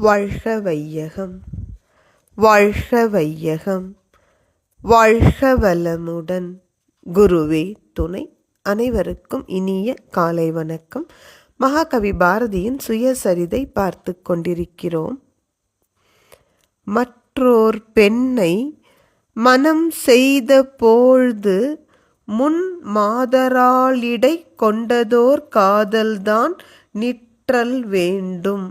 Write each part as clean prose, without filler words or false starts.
வாழ்க வையகம், வாழ்க வையகம், வாழ்க வளமுடன். குருவே துணை. அனைவருக்கும் இனிய காலை வணக்கம். மகாகவி பாரதியின் சுயசரிதை பார்த்து கொண்டிருக்கிறோம். மற்றோர் பெண்ணை மனம் செய்த போழ்து முன் மாதராளிடை கொண்டதோர் காதல்தான் நிற்றல் வேண்டும்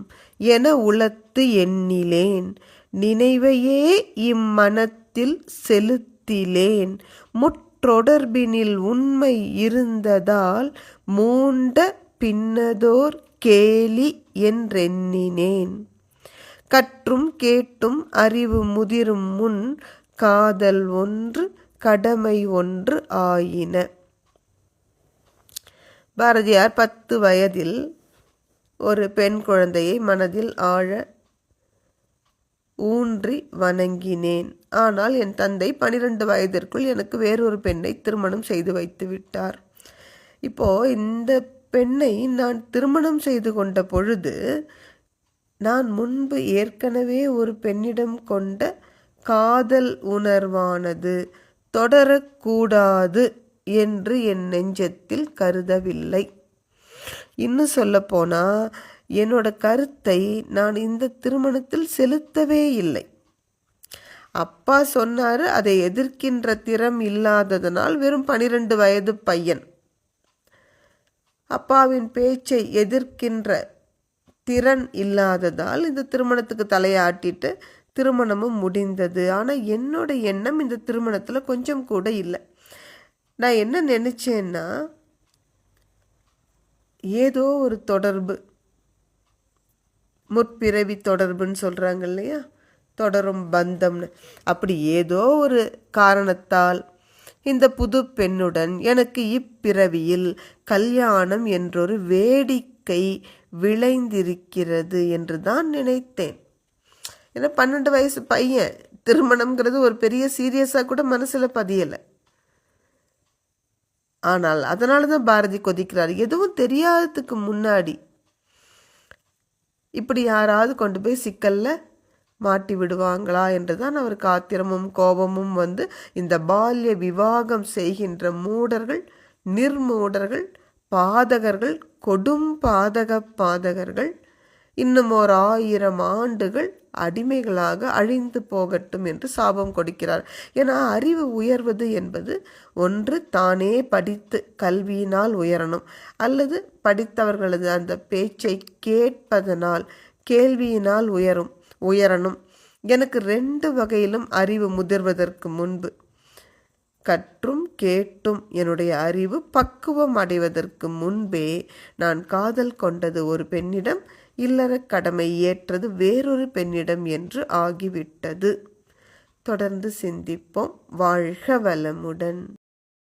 என உளத்து எண்ணிலேன். நினைவையே இம்மனத்தில் செலுத்திலேன். முற்றொடர்பினில் உண்மை இருந்ததால் மூண்ட பின்னதோர் கேலி என்றெண்ணினேன். கற்றும் கேட்டும் அறிவு முதிரும் முன் காதல் ஒன்று கடமை ஒன்று ஆயின. பாரதியார் 10 வயதில் ஒரு பெண் குழந்தையை மனதில் ஆழ ஊன்றி வணங்கினேன். ஆனால் என் தந்தை 12 வயதிற்குள் எனக்கு வேறொரு பெண்ணை திருமணம் செய்து வைத்து விட்டார். இப்போ இந்த பெண்ணை நான் திருமணம் செய்து கொண்ட பொழுது நான் முன்பு ஏற்கனவே ஒரு பெண்ணிடம் கொண்ட காதல் உணர்வானது தொடரக்கூடாது என்று என் நெஞ்சத்தில் கருதவில்லை. இன்னும் சொல்லப்போனா என்னோட கருத்தை நான் இந்த திருமணத்தில் செலுத்தவே இல்லை. அப்பா சொன்னாரு, அதை எதிர்க்கின்ற திறம் இல்லாததனால் வெறும் 12 வயது பையன். அப்பாவின் பேச்சை எதிர்க்கின்ற திறன் இல்லாததால் இந்த திருமணத்துக்கு தலையாட்டிட்டு திருமணமும் முடிந்தது. ஆனால் என்னோட எண்ணம் இந்த திருமணத்தில் கொஞ்சம் கூட இல்லை. நான் என்ன நினச்சேன்னா, ஏதோ ஒரு தொடர்பு, முற்பிறவி தொடர்புன்னு சொல்கிறாங்க இல்லையா, தொடரும் பந்தம்னு, அப்படி ஏதோ ஒரு காரணத்தால் இந்த புது பெண்ணுடன் எனக்கு இப்பிறவியில் கல்யாணம் என்றொரு வேடிக்கை விளைந்திருக்கிறது என்று தான் நினைத்தேன். ஏன்னா 12 வயசு பையன், திருமணம்ங்கிறது ஒரு பெரிய சீரியஸாக கூட மனசில் பதியலை. ஆனால் அதனால தான் பாரதி கொதிக்கிறார். எதுவும் தெரியாததுக்கு முன்னாடி இப்படி யாராவது கொண்டு போய் சிக்கல்ல மாட்டி விடுவாங்களா என்று தான் அவருக்கு ஆத்திரமும் கோபமும் வந்து இந்த பால்ய விவாகம் செய்கின்ற மூடர்கள், நிர்மூடர்கள், பாதகர்கள், கொடும் பாதகர்கள் இன்னும் ஓர் 1000 ஆண்டுகள் அடிமைகளாக அழிந்து போகட்டும் என்று சாபம் கொடுக்கிறார். ஏன்னா அறிவு உயர்வது என்பது ஒன்று தானே படித்து கல்வியினால் உயரணும், அல்லது படித்தவர்களது அந்த பேச்சை கேட்பதனால் கேள்வியினால் உயரணும். எனக்கு 2 வகையிலும் அறிவு முதிர்வதற்கு முன்பு, கற்றும் கேட்டும் என்னுடைய அறிவு பக்குவம் அடைவதற்கு முன்பே நான் காதல் கொண்டது ஒரு பெண்ணிடம், இல்லற கடமை ஏற்றது வேறொரு பெண்ணிடம் என்று ஆகிவிட்டது. தொடர்ந்து சிந்திப்போம். வாழ்க வளமுடன்.